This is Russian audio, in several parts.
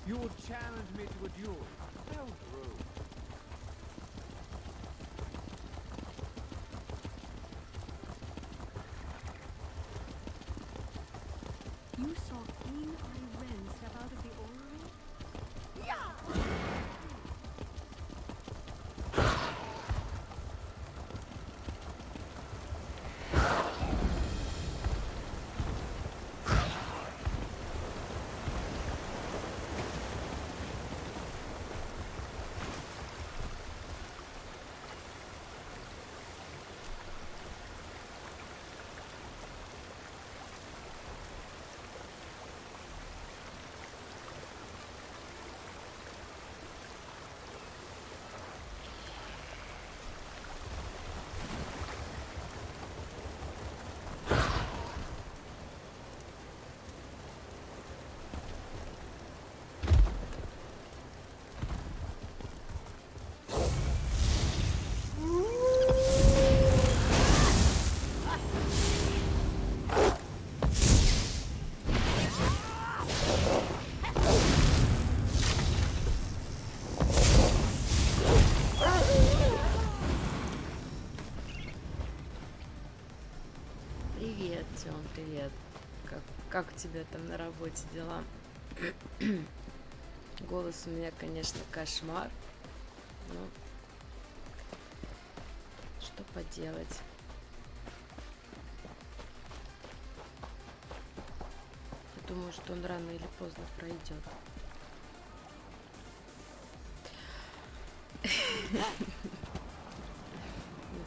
You will challenge me to a duel. How rude. You saw Queen Irene step out of the orrery? Привет, Тём, привет. Как у тебя там на работе дела? Голос у меня, конечно, кошмар. Но что поделать? Я думаю, что он рано или поздно пройдет.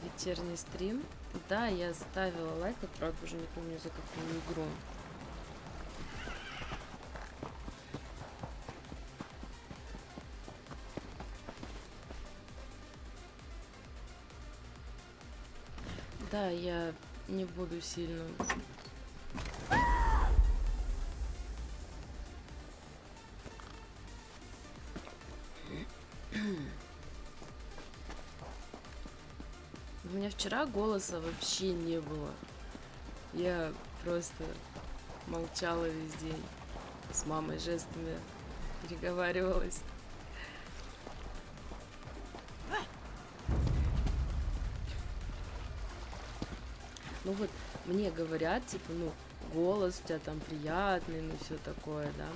Вечерний стрим. Да, я ставила лайк, правда, уже не помню за какую игру. Да, я не буду сильно... У меня вчера голоса вообще не было. Я просто молчала весь день. С мамой жестами переговаривалась. Ну вот, мне говорят, типа, ну, голос у тебя там приятный, ну, все такое, да.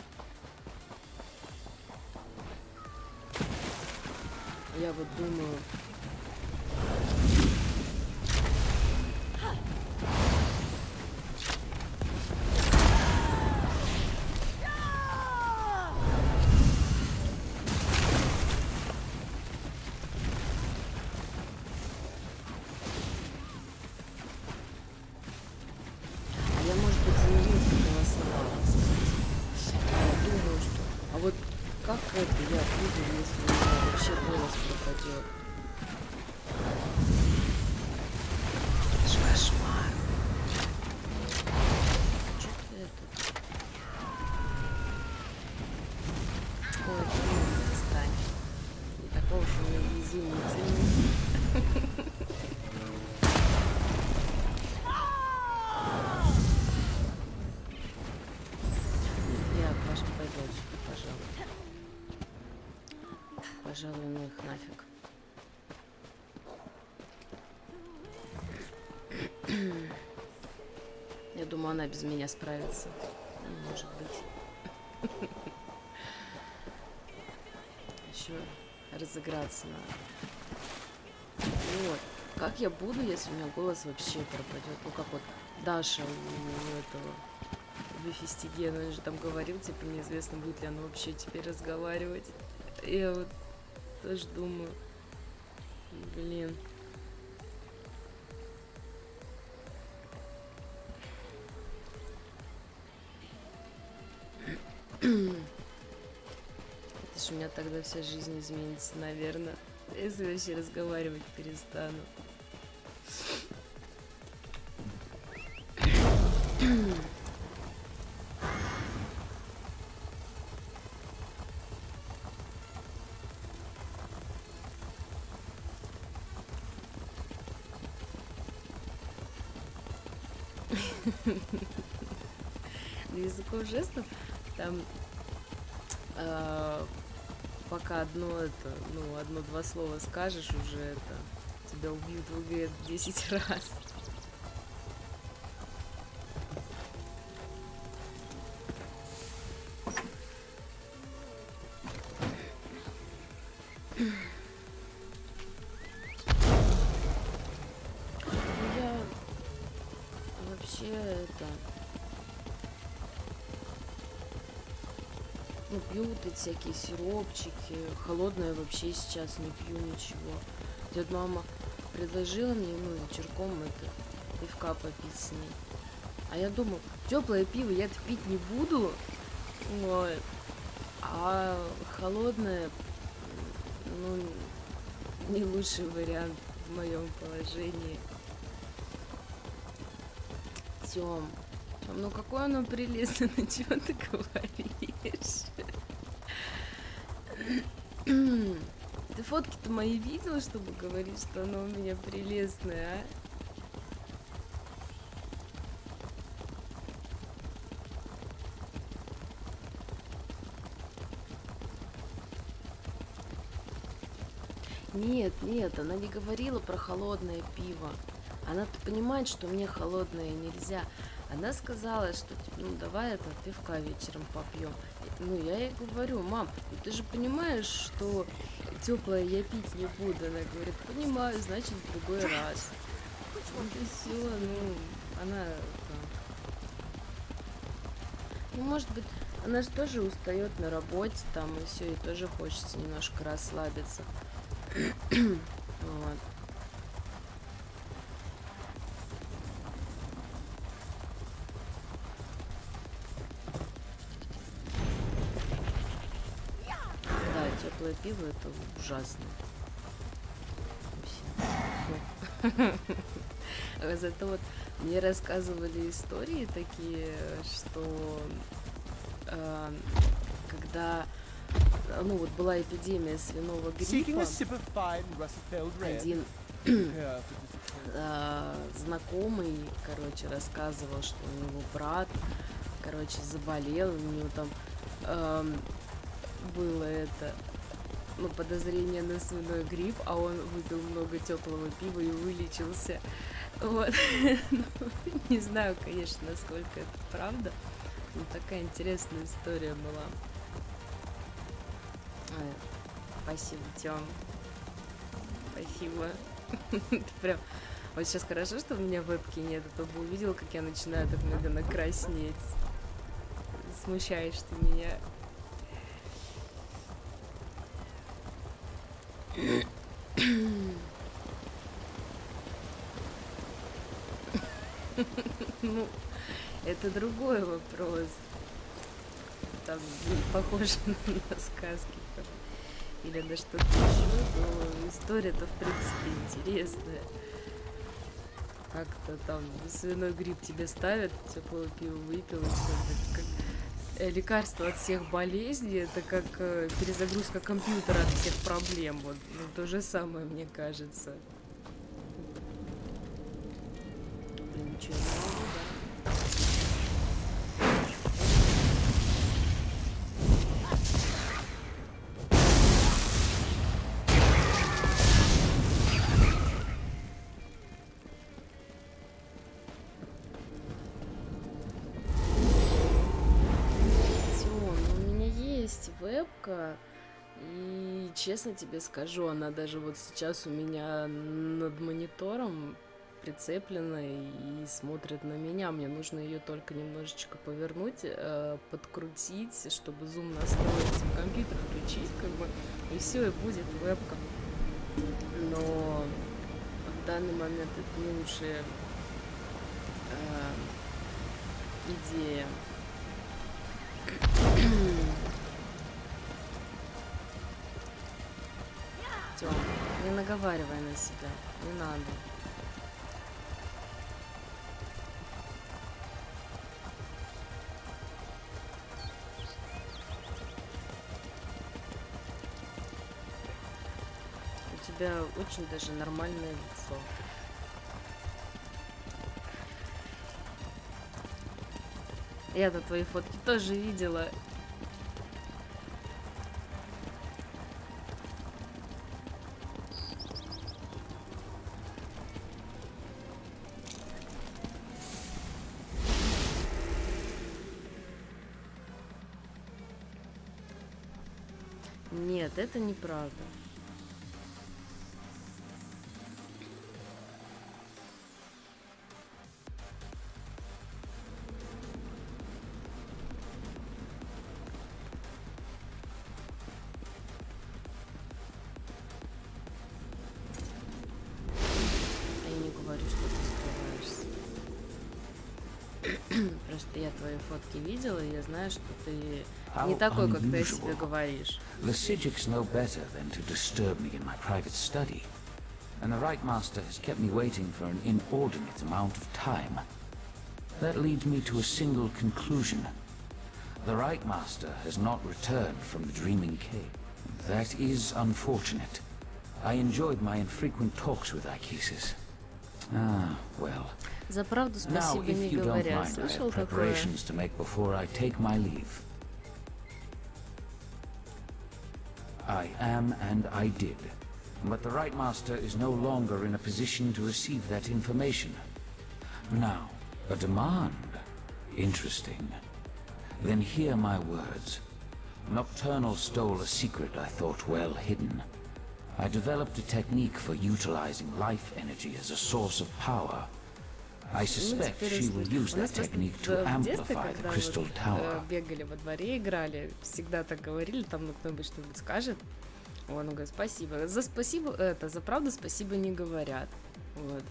Я вот думаю... Как это я буду, если у меня вообще голос пропадет? Это ж кошмар. Что это? Ой, перестань. Не такого, что у меня изумительный. Я, Паша, пойду отсюда, пожалуй. Пожалуй, ну их нафиг. Я думаю, она без меня справится. Может быть. Еще разыграться надо. Вот. Как я буду, если у меня голос вообще пропадет? Ну, как вот Даша у этого в ЕСТЬ, он же там говорил, типа, неизвестно, будет ли она вообще теперь разговаривать. Я вот тоже думаю, блин. Это ж у меня тогда вся жизнь изменится, наверное, если вообще разговаривать перестану. Языков жестов там пока одно-два слова скажешь, уже это тебя убьют в игре 10 раз. Я вообще это... пью вот эти всякие сиропчики, холодное вообще сейчас не пью ничего. Дед мама предложила мне, вечерком это пивка попить с ней. А я думаю, теплое пиво я-то пить не буду, вот. А холодное, не лучший вариант в моем положении. Тём, какое оно прелестное, ну чего ты говоришь? Ты фотки-то мои видел, чтобы говорить, что оно у меня прелестное, а? Нет, она не говорила про холодное пиво. Она-то понимает, что мне холодное нельзя. Она сказала, что давай это пивка вечером попьем. Я ей говорю, мам, ты же понимаешь, что теплое я пить не буду. Она говорит, понимаю, значит в другой раз. И все, она может быть, она же тоже устает на работе там, и все, ей тоже хочется немножко расслабиться. Вот. Теплое пиво это ужасно. Зато вот мне рассказывали истории такие, что когда была эпидемия свиного гриппа, один знакомый, рассказывал, что у него брат, заболел, у него там было это, подозрение на свиной грипп, а он выпил много теплого пива и вылечился. Вот. Не знаю, конечно, насколько это правда, но такая интересная история была. Спасибо, Тём. Спасибо. Прям. Вот сейчас хорошо, что у меня вебки нет, а то бы увидел, как я начинаю так медленно краснеть. Смущаешь ты меня. Это другой вопрос. Там похоже на сказки там, или на что-то еще, но история-то в принципе интересная. Как-то там свиной грипп тебе ставят, теплое пиво выпил, и все. Это как лекарство от всех болезней, это как перезагрузка компьютера от всех проблем. Вот то же самое, мне кажется. Блин, ничего не могу, да? Вебка, и честно тебе скажу, она даже вот сейчас у меня над монитором прицеплена и смотрит на меня. Мне нужно ее только немножечко повернуть, подкрутить, чтобы зум настроить, компьютер включить, и все, и будет вебка. Но в данный момент это не лучшая идея. Тём, не наговаривай на себя, не надо. У тебя очень даже нормальное лицо. Я-то твои фотки тоже видела. Нет, это неправда. Просто я твои фотки видела, и я знаю, что ты не такой, как ты о себе говоришь. The Psychics know better than to disturb me in my private study. And the Right Master has kept me waiting for an inordinate amount of time. That leads me to a single conclusion. The Right Master has not returned from the Dreaming Cave. That is unfortunate. I enjoyed my infrequent talks with Ikisis. Ah, well. За правду спасибо не говоря. Слышал такое? To make before I take my leave. I am and I did. But the Right Master is no longer in a position to receive that information. Now, a demand. Interesting. Then hear my words. Nocturnal stole a secret I thought well hidden. I developed a technique for utilizing life energy as a source of power. I suspect she will use that technique to amplify the Crystal Tower. Бегали во дворе, играли, всегда так говорили, там кто-нибудь что-нибудь скажет. Он говорит, спасибо. За спасибо, за правду спасибо не говорят. Вот.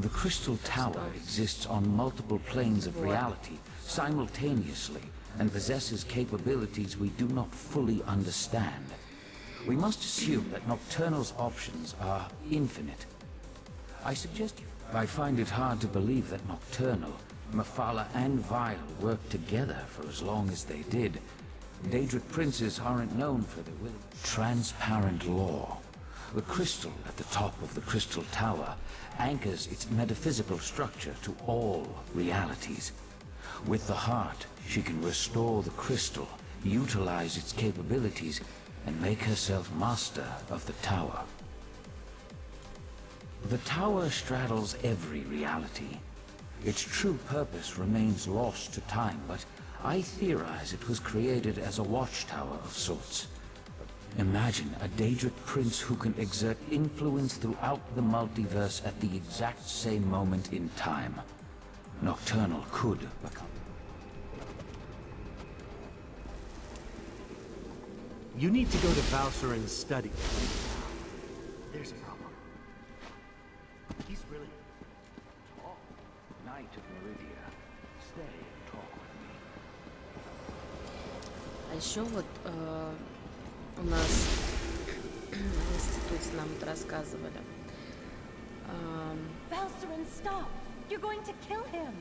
The Crystal Tower exists on multiple planes of reality simultaneously and possesses capabilities we do not fully understand. We must assume that Nocturnal's options are infinite. I find it hard to believe that Nocturnal, Mephala and Vile worked together for as long as they did. Daedric princes aren't known for their will. Transparent law. The crystal at the top of the Crystal Tower anchors its metaphysical structure to all realities. With the heart, she can restore the crystal, utilize its capabilities, and make herself master of the tower. The tower straddles every reality. Its true purpose remains lost to time, but I theorize it was created as a watchtower of sorts. Imagine a Daedric prince who can exert influence throughout the multiverse at the exact same moment in time. Nocturnal could become... You need to go to Valser and study. There's a problem. He's really tall. Knight of Meridia, stay and talk with me. А еще вот у нас в институте нам это рассказывали. Valserin, stop! You're going to kill him!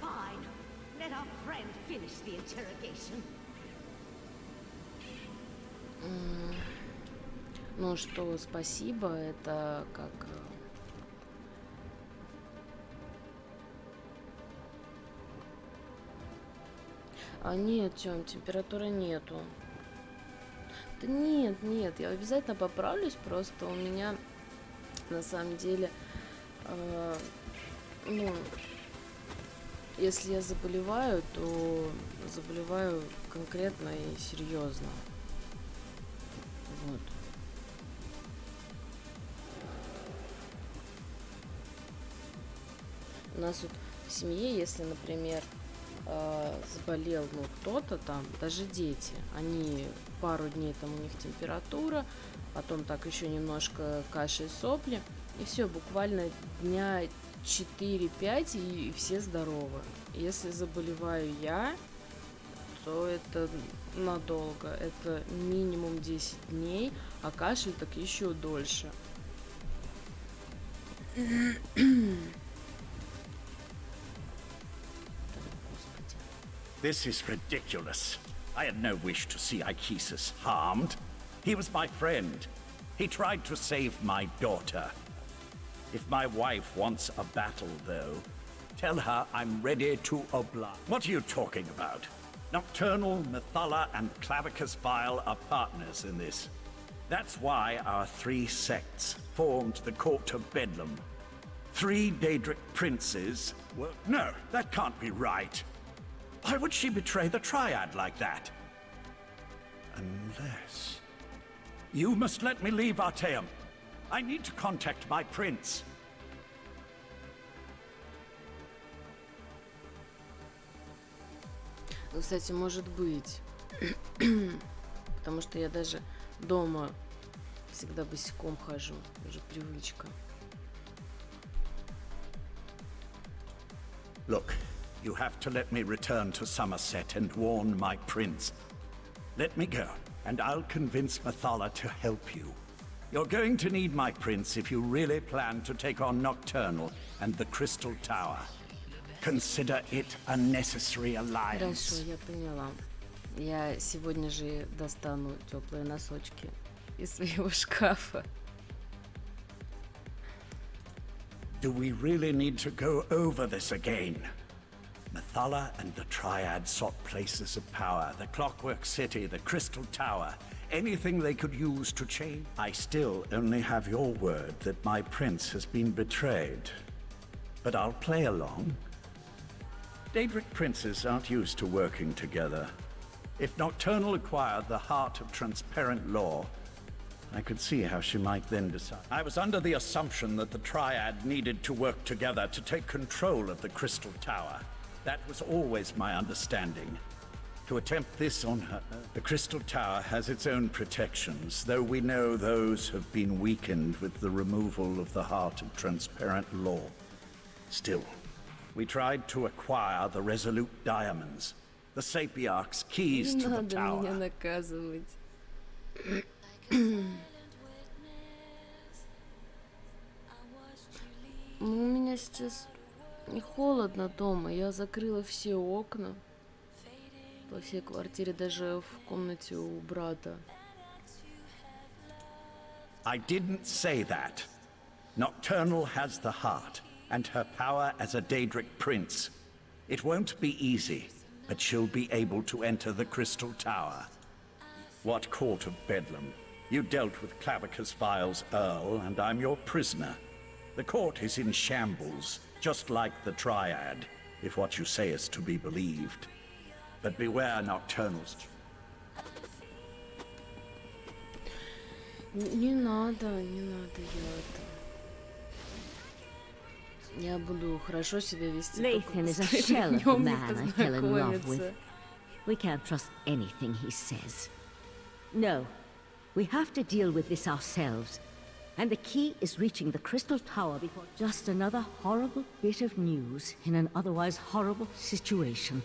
Fine. Let our friend finish the interrogation. Ну что, спасибо, это как... А нет, Тём, температуры нету. Да нет, я обязательно поправлюсь, просто у меня на самом деле, ну, если я заболеваю, то заболеваю конкретно и серьезно. Вот. У нас вот в семье, если, например, заболел, ну, кто-то там, даже дети, они пару дней там у них температура, потом так еще немножко кашель, сопли, и все, буквально дня 4-5, и все здоровы. Если заболеваю я, то это надолго, это минимум 10 дней, а кашель так еще дольше. This is ridiculous. I had no wish to see Ikisis harmed. He was my friend. He tried to save my daughter. If my wife wants a battle, though, tell her I'm ready to oblige. What are you talking about? Nocturnal, Methala, and Clavicus Vile are partners in this. That's why our three sects formed the Court of Bedlam. 3 Daedric princes were... No, that can't be right. Why would she betray the Triad like that? Unless... You must let me leave Arteum. I need to contact my prince. Ну, кстати, может быть. Потому что я даже дома всегда босиком хожу. Уже привычка. Look, you have to let me return to Somerset and warn my prince. Let me go, and I'll convince Mathala to help you. You're going to need my prince if you really plan to take on Nocturnal and the Crystal Tower. Consider it a necessary alliance. Хорошо, я поняла. Я сегодня же достану теплые носочки из своего шкафа. Do we really need to go over this again? Mathala and the Triad sought places of power, the Clockwork City, the Crystal Tower, anything they could use to change. I still only have your word that my prince has been betrayed. But I'll play along. Daedric princes aren't used to working together. If Nocturnal acquired the heart of transparent law, I could see how she might then decide. I was under the assumption that the Triad needed to work together to take control of the Crystal Tower. That was always my understanding. To attempt this on her... The Crystal Tower has its own protections, though we know those have been weakened with the removal of the heart of transparent law. Still, we tried to acquire the Resolute Diamonds, the Sapiarch's keys to the tower. Не надо меня наказывать. У меня сейчас не холодно дома, я закрыла все окна по всей квартире, даже в комнате у брата. I didn't say that. Nocturnal has the heart, and her power as a Daedric prince. It won't be easy, but she'll be able to enter the Crystal Tower. What court of Bedlam? You dealt with Clavicus Vile's Earl, and I'm your prisoner. The court is in shambles, just like the Triad, if what you say is to be believed. But beware Nocturnal's... Не надо я буду хорошо себя вести. Lathan is a shell of the man I fell in love with. We can't trust anything he says. No, we have to deal with this ourselves. And the key is reaching the Crystal Tower before just another horrible bit of news in an otherwise horrible situation.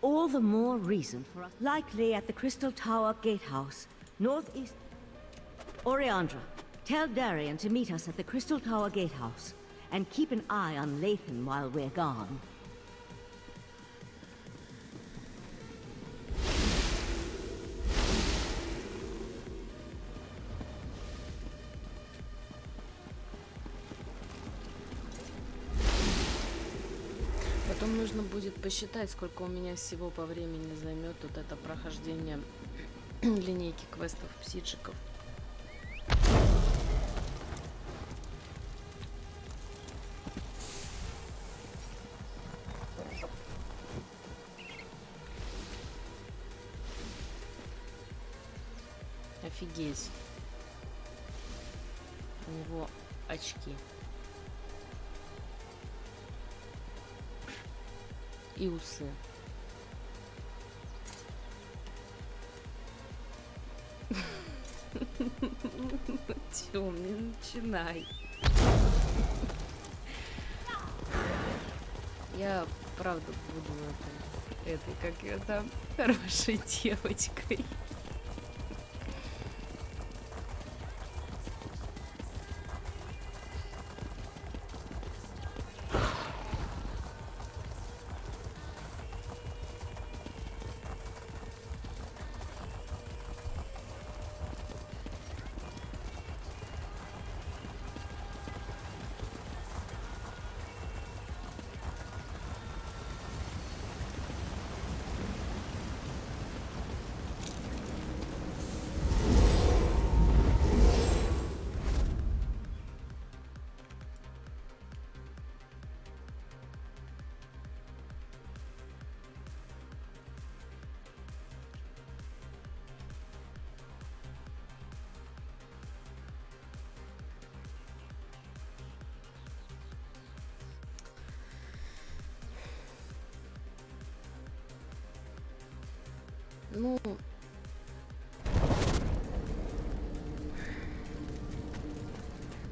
All the more reason for us. Likely at the Crystal Tower Gatehouse, northeast... Oriandra, tell Darian to meet us at the Crystal Tower Gatehouse. And keep an eye on Lathan while we're gone. Потом нужно будет посчитать, сколько у меня всего по времени займет вот это прохождение линейки квестов псиджиков. Офигеть. У него очки. И усы. Тём, не начинай. Я правда буду этой, как ее там, хорошей девочкой. Ну,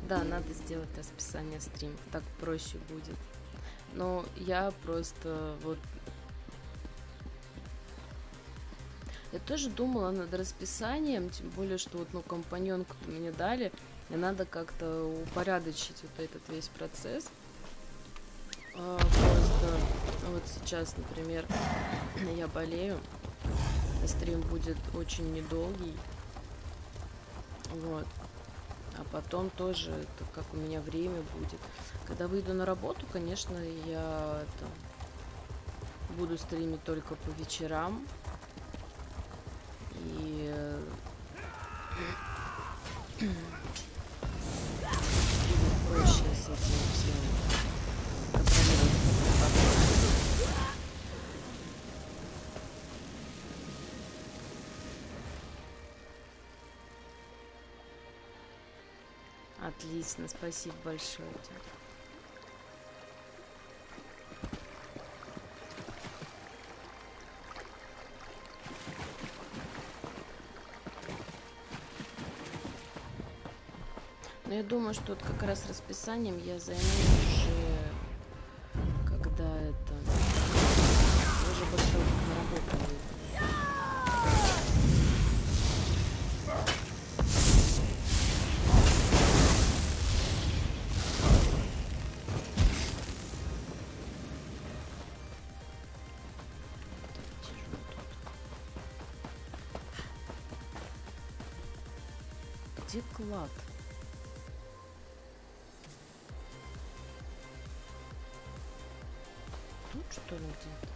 да, надо сделать расписание стримов, так проще будет. Но я просто вот... Я тоже думала над расписанием, тем более, что вот, ну, компаньонку-то мне дали, и надо как-то упорядочить вот этот весь процесс. Просто вот сейчас, например, я болею, стрим будет очень недолгий, вот, а потом тоже, это как у меня время будет. Когда выйду на работу, конечно, я буду стримить только по вечерам, и проще с этим всем контролировать. Отлично, спасибо большое тебе. Но я думаю, что вот как раз расписанием я займусь уже, когда это... Уже после того, как на работу выйду. Где клад? Тут что ли где-то?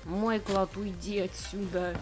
Мой клад, уйди отсюда.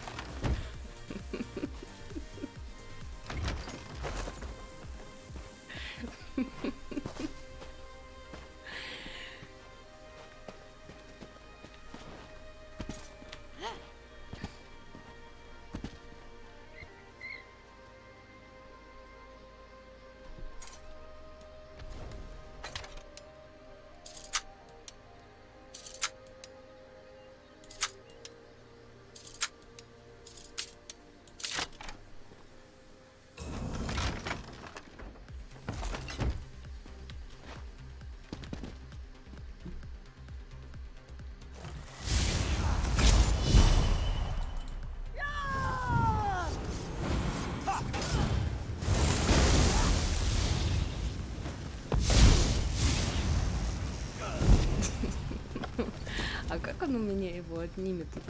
А как он у меня его отнимет? Тут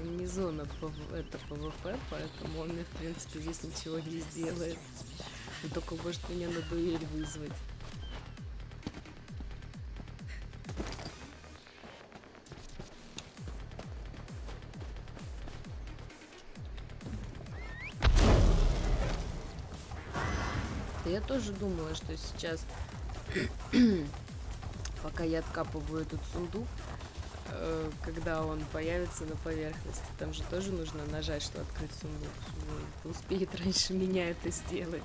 не зона это ПВП, поэтому он мне, в принципе, здесь ничего не сделает. Он только может меня на дуэль вызвать. Да я тоже думала, что сейчас, пока я откапываю этот сундук, когда он появится на поверхности, там же тоже нужно нажать, что открыть сундук. Успеет раньше меня это сделать.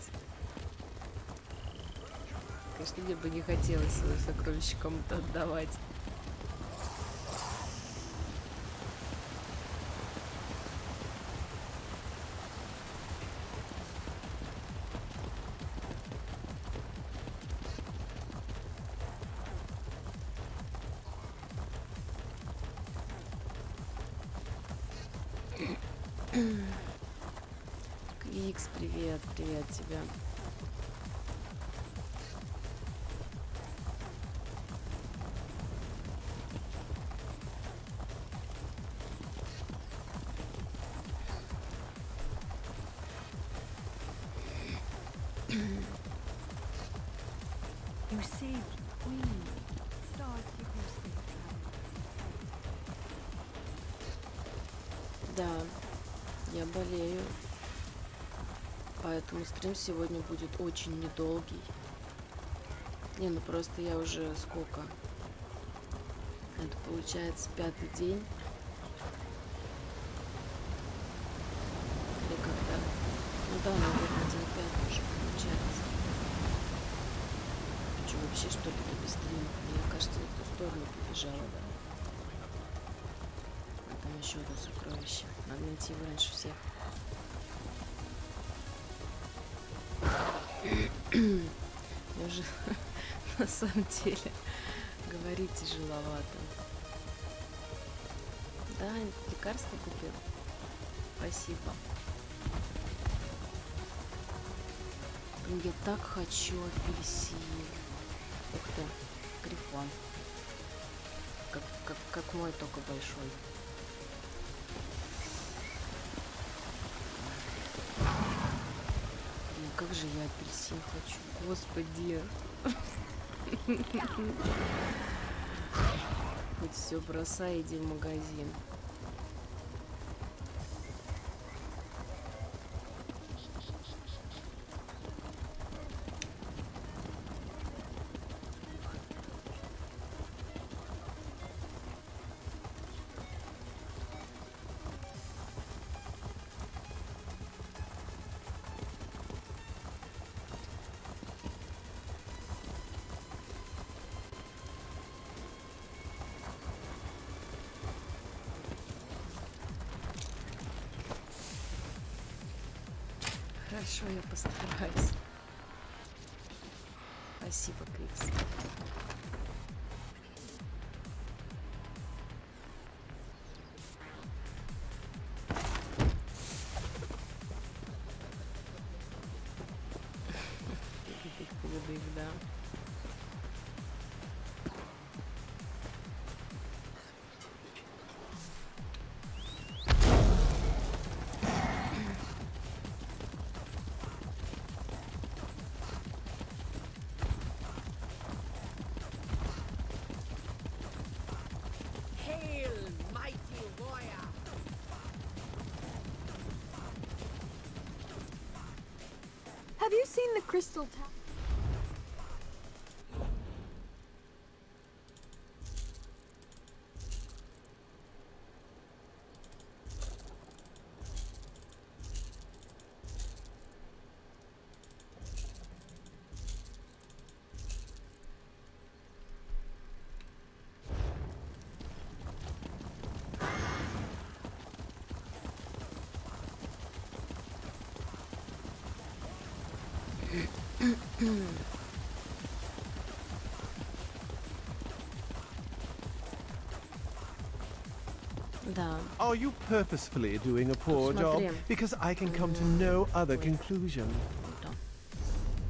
Конечно, мне бы не хотелось свое сокровище кому-то отдавать. Квикс, привет, привет тебе. You saved Queen. Stars keep your safe travel. Да, я болею. Поэтому стрим сегодня будет очень недолгий. Не, ну просто я уже сколько? Это получается 5-й день. Или когда? Ну да, наверное, день 5 уже получается. Что вообще что-то без стрима? Мне кажется, я в ту сторону побежала, да. А там еще одно сокровище. Надо найти его раньше всех. Я уже на самом деле говорить тяжеловато. Да, лекарство купил. Спасибо. Блин, я так хочу апельсин. Ух ты, грифон. Как мой, только большой. Блин, как же я апельсин хочу. Господи. Хоть все бросай, иди в магазин. Хорошо, я постараюсь. Спасибо, Крикс. Да. Have you seen the crystal tower? Да. Are you purposefully doing a poor job? Because I can come to no other conclusion.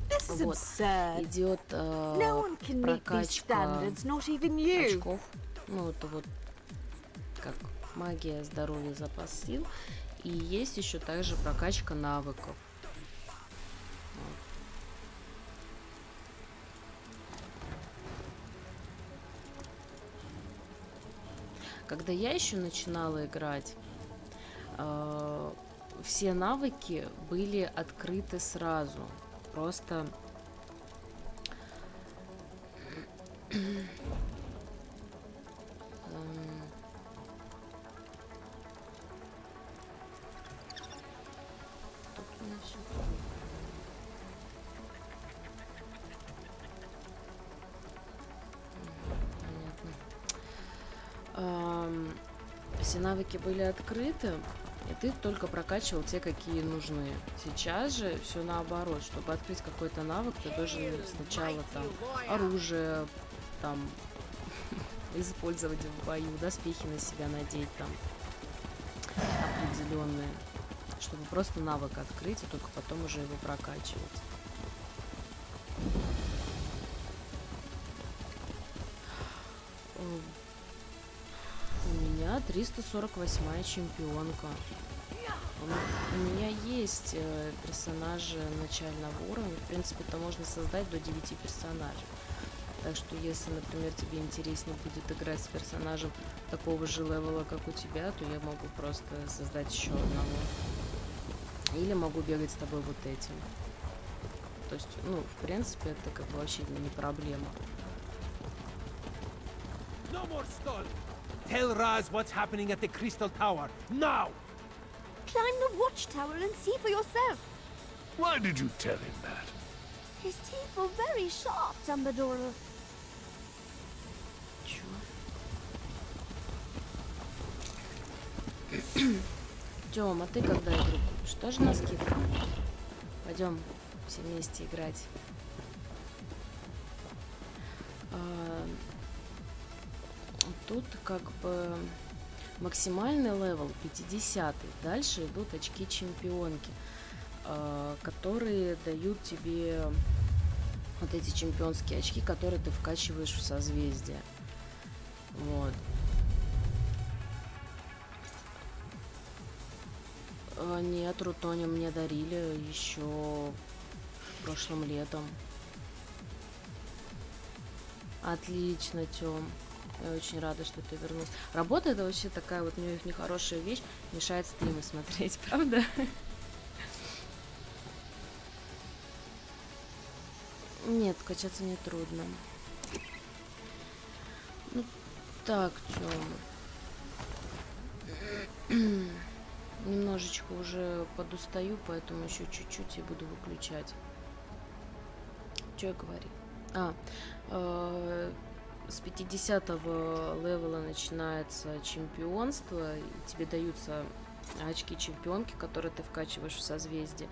This is absurd. Идет No one can meet these standards, not even you. очков. Ну, это вот как магия, здоровье, запас сил. И есть еще также прокачка навыков. Когда я еще начинала играть, все навыки были открыты сразу. Просто все навыки были открыты, и ты только прокачивал те, какие нужны. Сейчас же все наоборот. Чтобы открыть какой-то навык, ты должен сначала там оружие там использовать в бою, доспехи на себя надеть там определенные, чтобы просто навык открыть, и только потом уже его прокачивать. У меня 348-я чемпионка. У меня есть персонажи начального уровня. В принципе, это можно создать до 9 персонажей. Так что, если, например, тебе интереснее будет играть с персонажем такого же левела, как у тебя, то я могу просто создать еще одного. Или могу бегать с тобой вот этим. То есть, ну, в принципе, это как бы вообще не проблема. No more stall. Tell Raz what's happening at the Crystal Tower now. Climb the watchtower and see for yourself. Why did you tell him that? His teeth were very sharp, Dumbledore. Чё? Тём, а ты когда игру купишь? Тоже на скидку? Пойдем все вместе играть. Тут как бы максимальный левел 50-й. Дальше идут очки чемпионки, которые дают тебе вот эти чемпионские очки, которые ты вкачиваешь в созвездие. Вот. Нет, Рутони мне дарили еще прошлым летом. Отлично, Тём. Я очень рада, что ты вернулся. Работа — это вообще такая вот нехорошая вещь, мешает стримы смотреть, правда? Нет, качаться не трудно. Ну, так, Тём. Немножечко уже подустаю, поэтому еще чуть-чуть и буду выключать. Что я говорю? С 50-го левела начинается чемпионство, и тебе даются очки чемпионки, которые ты вкачиваешь в созвездие.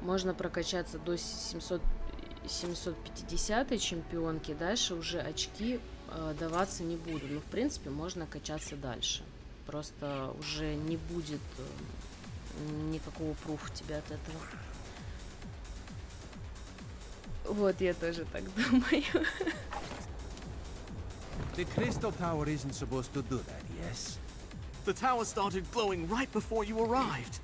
Можно прокачаться до 750-й чемпионки, дальше уже очки даваться не буду. Но в принципе можно качаться дальше. Просто уже не будет никакого пруфа тебе от этого. Вот, я тоже так думаю. The Crystal Tower isn't supposed to do that, yes? The tower started glowing right before you arrived.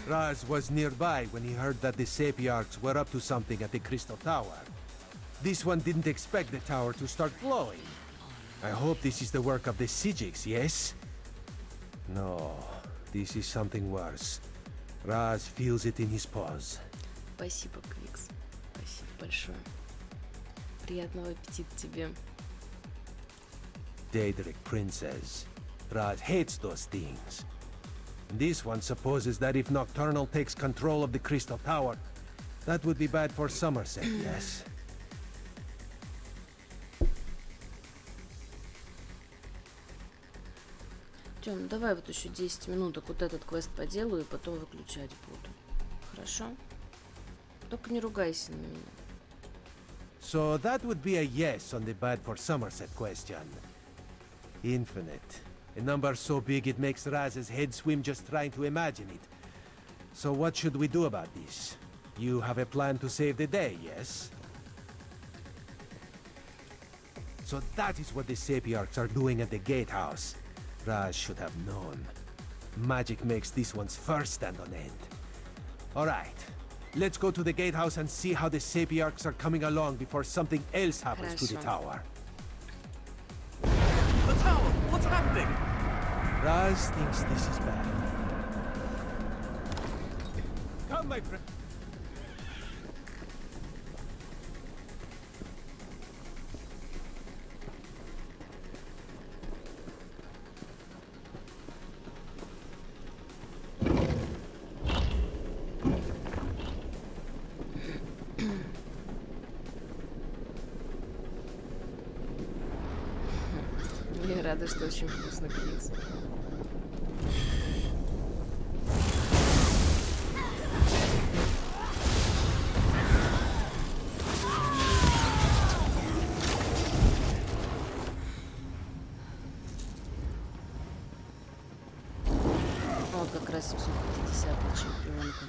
Raz was nearby when he heard that the Sapiarchs were up to something at the Crystal Tower. This one didn't expect the tower to start glowing. I hope this is the work of the Sijiks, yes? No, this is something worse. Raz feels it in his paws. Спасибо, Квикс. Спасибо большое. Приятного аппетита тебе. Daedric Princess. Raz hates those things. This one supposes that if Nocturnal takes control of the Crystal Tower, that would be bad for Somerset, yes? Тём, давай вот еще 10 минуток вот этот квест поделаю и потом выключать буду. Хорошо? Только не ругайся на меня. So that would be a yes on the bad for Somerset question. Infinite. A number so big it makes Raz's head swim just trying to imagine it. So what should we do about this? You have a plan to save the day, yes? So that is what the Sapiarchs are doing at the gatehouse. Raz should have known. Magic makes this one's first stand on end. Alright, let's go to the gatehouse and see how the Sapiarchs are coming along before something else happens to the tower. The tower! What's happening? Raz thinks this is bad. Come, my friend. Я рада, что очень вкусно, Квикс. Вот как раз 750-я чемпионка.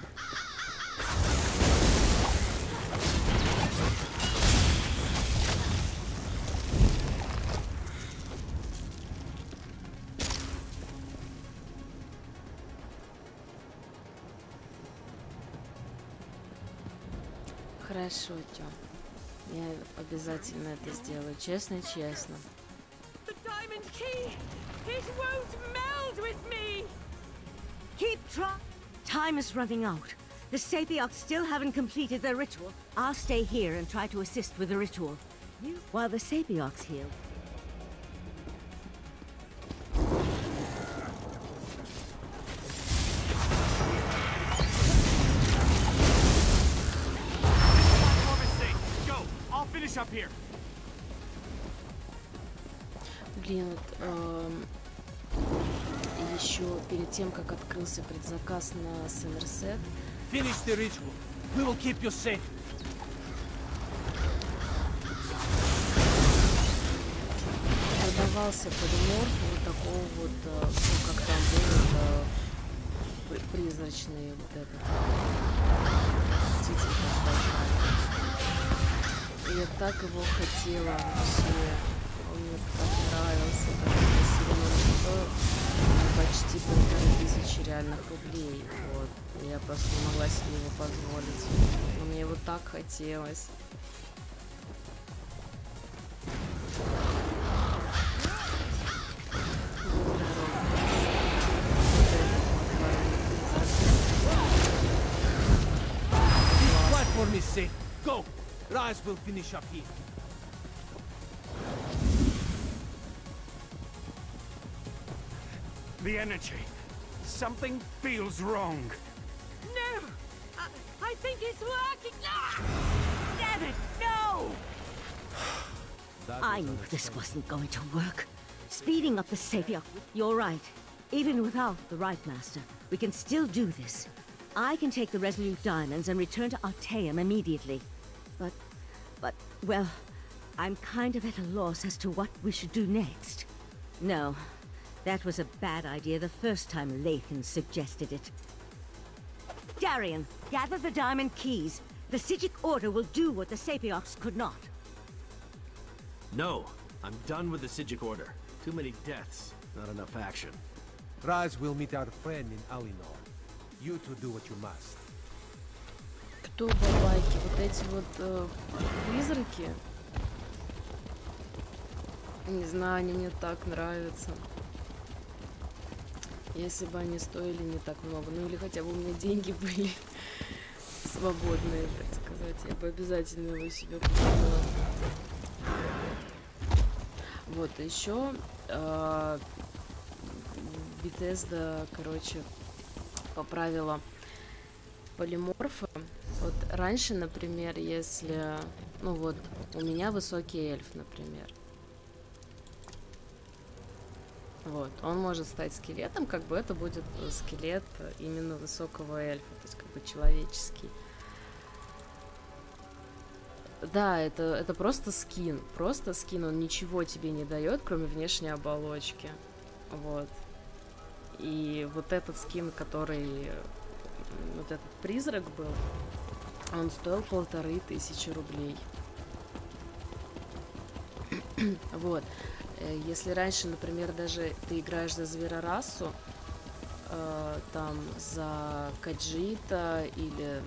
Хорошо, Тём. Я обязательно это сделаю. Честно-честно. Keep trying. Time is running out. The Sapiots still haven't completed their ritual. I'll stay here and try to assist with the ritual. While the Sapiots heal. Go. I'll finish up here. Блин, еще перед тем, как открылся предзаказ на Сомерсет. Finish the ritual. We will keep you safe. Продавался полиморф вот такого вот, ну как там был, призрачный вот этот. Птицы большая. Я так его хотела вообще. Он мне так нравился, так красиво. Он стоил почти 1500 реальных рублей. Вот. Я просто не могла себе его позволить. Но мне его так хотелось. Platform is safe. Go. Raz will finish up here. The energy. Something feels wrong. No! I think it's working! Ah! Damn it, no! I knew this wasn't going to work. Speeding up the Savior. You're right. Even without the right master, we can still do this. I can take the Resolute Diamonds and return to Artaeum immediately. But, well, I'm kind of at a loss as to what we should do next. No, that was a bad idea the first time Lathan suggested it. Darian, gather the diamond keys. The Psijic Order will do what the Sapiots could not. No, I'm done with the Psijic Order. Too many deaths, not enough action. Raz will meet our friend in Alinor. You two do what you must. Кто бабайки? Вот эти вот призраки? Не знаю, они мне так нравятся. Если бы они стоили не так много, ну или хотя бы у меня деньги были свободные, так сказать, я бы обязательно его себе купила. Вот, еще Bethesda, короче, поправила полиморфы. Вот раньше, например, если, ну вот, у меня высокий эльф, например. Вот, он может стать скелетом, как бы это будет скелет именно высокого эльфа, то есть как бы человеческий. Да, это просто скин, он ничего тебе не дает, кроме внешней оболочки. Вот. И вот этот скин, который, вот этот призрак был, он стоил 1500 рублей. Вот. Если раньше, например, даже ты играешь за зверорасу, там за Каджита или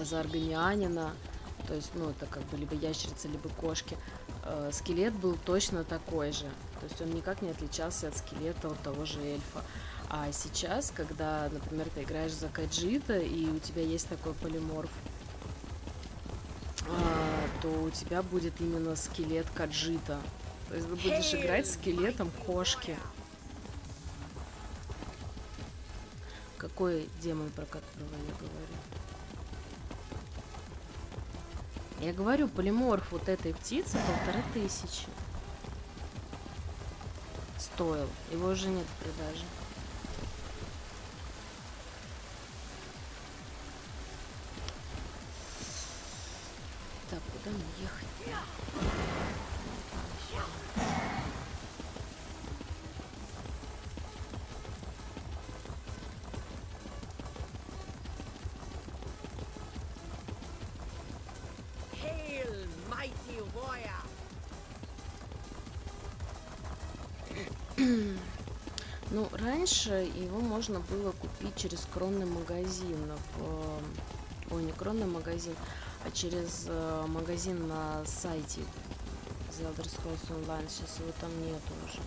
за Органианина, то есть, ну, это как бы либо ящерица, либо кошки, скелет был точно такой же. То есть он никак не отличался от скелета от того же эльфа. А сейчас, когда, например, ты играешь за Каджита, и у тебя есть такой полиморф, то у тебя будет именно скелет Каджита. То есть ты будешь играть скелетом кошки. Какой демон, про которого я говорю? Я говорю, полиморф вот этой птицы 1500 стоил. Его уже нет в продаже. Так, куда мне ехать? Ну, раньше его можно было купить через скромный магазин ой, не кронный магазин, а через магазин на сайте The Elder Scrolls Online. Сейчас его там нету уже.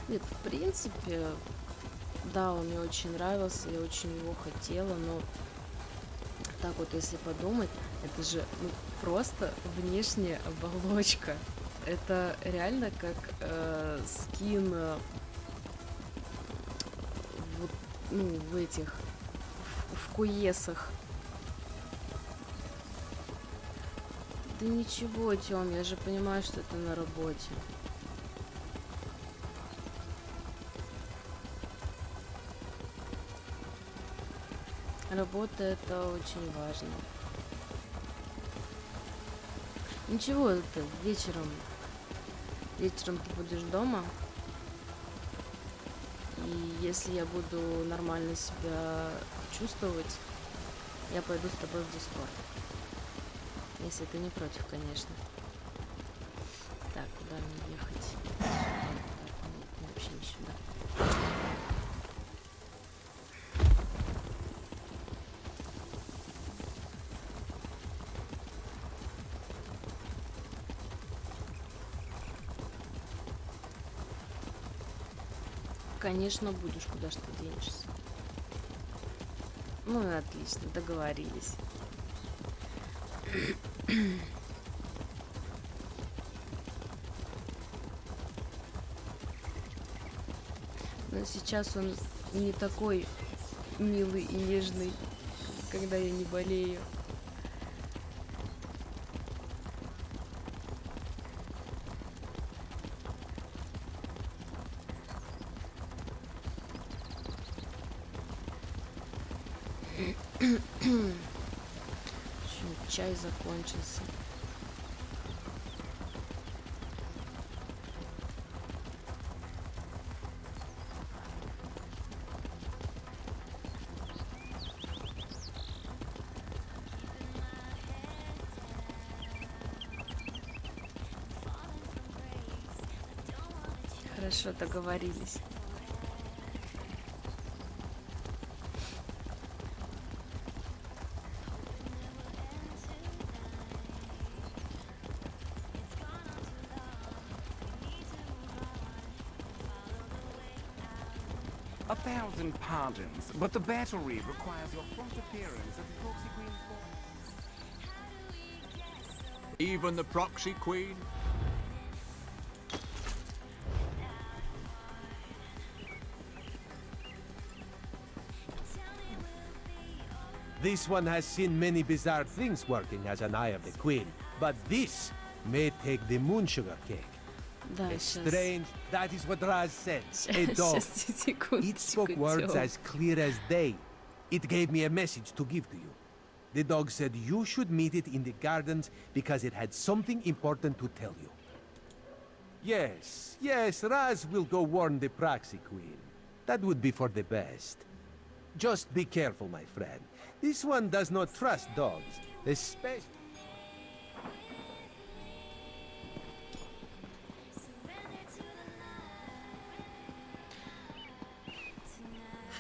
Нет, в принципе, да, он мне очень нравился, я очень его хотела, но так вот, если подумать, это же просто внешняя оболочка. Это реально как скин вот, ну, в этих, в куесах. Да ничего, Тём, я же понимаю, что это на работе. Работа — это очень важно. Ничего, это вечером ты будешь дома. И если я буду нормально себя чувствовать, я пойду с тобой в Дискорд. Если ты не против, конечно. Так, куда мне ехать? Нет, вообще не сюда. Конечно, будешь, куда ж ты денешься. Ну и отлично, договорились. Но сейчас он не такой милый и нежный, когда я не болею. Чай закончился. Хорошо, договорились. A thousand pardons, but the battery requires your prompt appearance at the Proxy Queen's ball. Even the Proxy Queen? This one has seen many bizarre things working as an Eye of the Queen, but this may take the moon sugar cake. Да, Strange, that is what Raz said. A dog. It spoke words as clear as day. It gave me a message to give to you. The dog said you should meet it in the gardens because it had something important to tell you. Yes, Raz will go warn the Proxy Queen. That would be for the best. Just be careful, my friend. This one does not trust dogs, especially...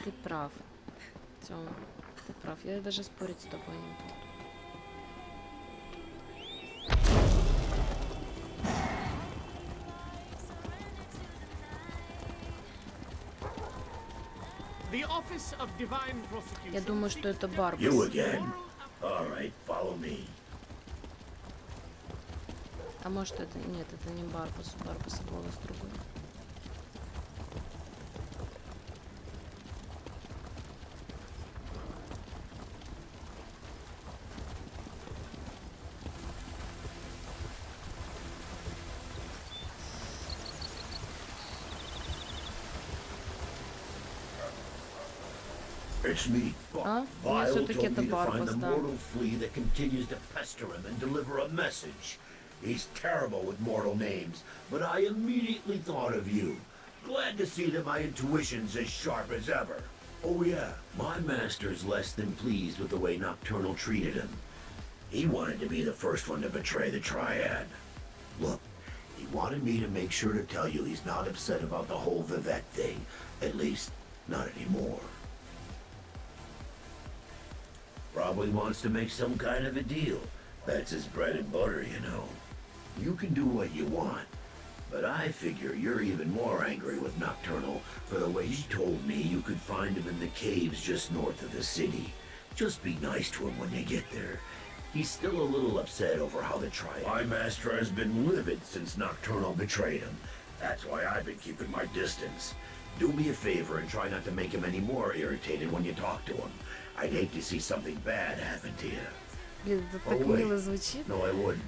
Ты прав, Тём, ты прав. Я даже спорить с тобой не буду. Я думаю, что это Барбас. А может это... Нет, это не Барбас. У Барбаса голос другой. It's me, Vile told me to find the mortal flea that continues to pester him and deliver a message. He's terrible with mortal names, but I immediately thought of you. Glad to see that my intuition's as sharp as ever. Oh yeah, my master's less than pleased with the way Nocturnal treated him. He wanted to be the first one to betray the Triad. Look, he wanted me to make sure to tell you he's not upset about the whole Vivek thing, At least, not anymore. Probably wants to make some kind of a deal. That's his bread and butter, you know. You can do what you want, but I figure you're even more angry with Nocturnal for the way he told me you could find him in the caves just north of the city. Just be nice to him when you get there. He's still a little upset over how the triad. My master has been livid since Nocturnal betrayed him. That's why I've been keeping my distance. Do me a favor and try not to make him any more irritated when you talk to him. I'd hate to see something bad happen to you. Блин, это так мило звучит. No, I wouldn't.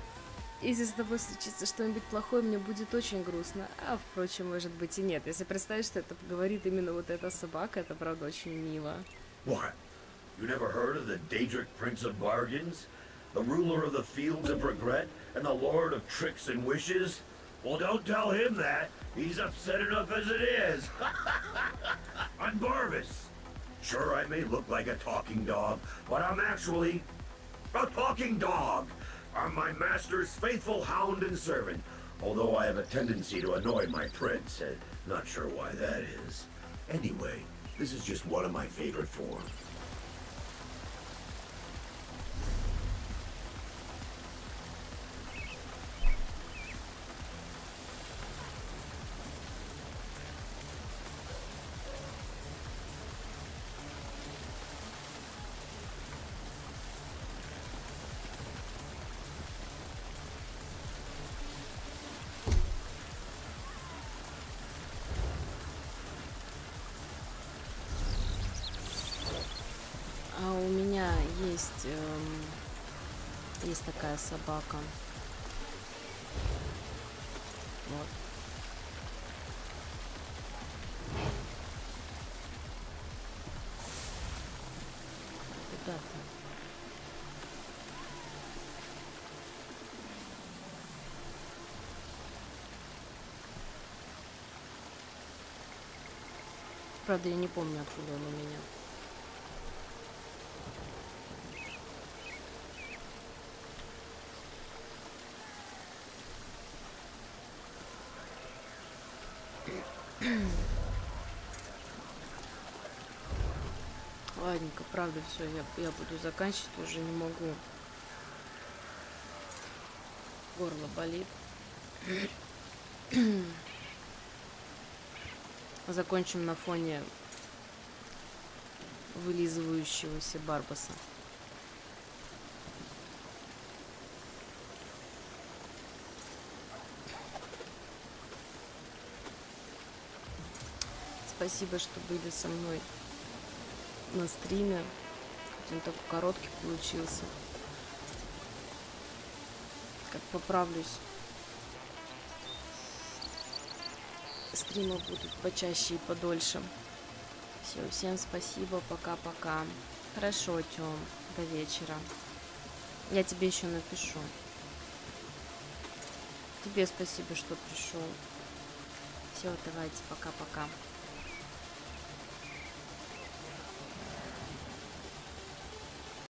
Если с тобой случится что-нибудь плохое, мне будет очень грустно. А, впрочем, может быть и нет. Если представить, что это говорит именно вот эта собака, это правда очень мило. What? You never heard of the Daedric Prince of Bargains? The ruler of the fields of regret and the lord of tricks and wishes? Well, don't tell him that. He's upset enough as it is. I'm Barvis. Sure, I may look like a talking dog, but I'm actually a talking dog. I'm my master's faithful hound and servant, although I have a tendency to annoy my prince. Not sure why that is. Anyway, this is just one of my favorite forms. А у меня есть такая собака. Вот. Куда ты? Правда, я не помню, откуда он у меня. Ладненько, правда, все, я буду заканчивать, уже не могу. Горло болит. Закончим на фоне вылизывающегося Барбаса. Спасибо, что были со мной на стриме. Хоть он такой короткий получился. Как поправлюсь, стримы будут почаще и подольше. Все, всем спасибо, пока-пока. Хорошо, Тём, до вечера. Я тебе еще напишу. Тебе спасибо, что пришел. Все, давайте, пока-пока.